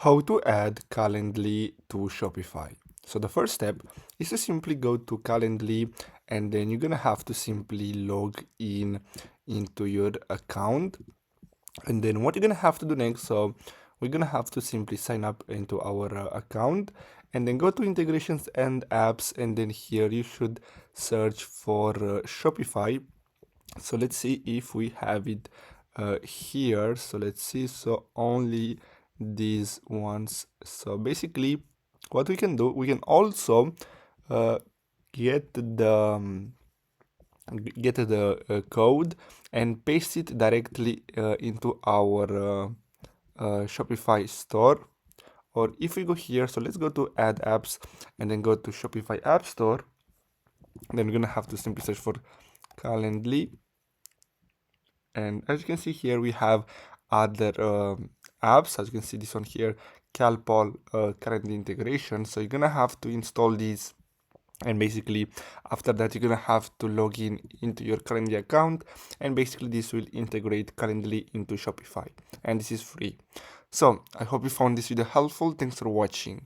How to add Calendly to Shopify. So the first step is to simply go to Calendly, and then you're gonna have to simply log in into your account. And then what you're gonna have to do next, so we're gonna have to simply sign up into our account, and then go to integrations and apps, and then here you should search for Shopify. So let's see if we have it here. So let's see, so only these ones. So basically what we can do, we can also uh, get the code and paste it directly into our Shopify store. Or if we go here, so let's go to add apps and then go to Shopify app store. Then we're gonna have to simply search for Calendly. And as you can see here, we have other apps. As you can see, this one here, CalPol currently integration. So you're gonna have to install these, and basically after that you're gonna have to log in into your Calendly account, and basically this will integrate Calendly into Shopify, and this is free. So I hope you found this video helpful. Thanks for watching.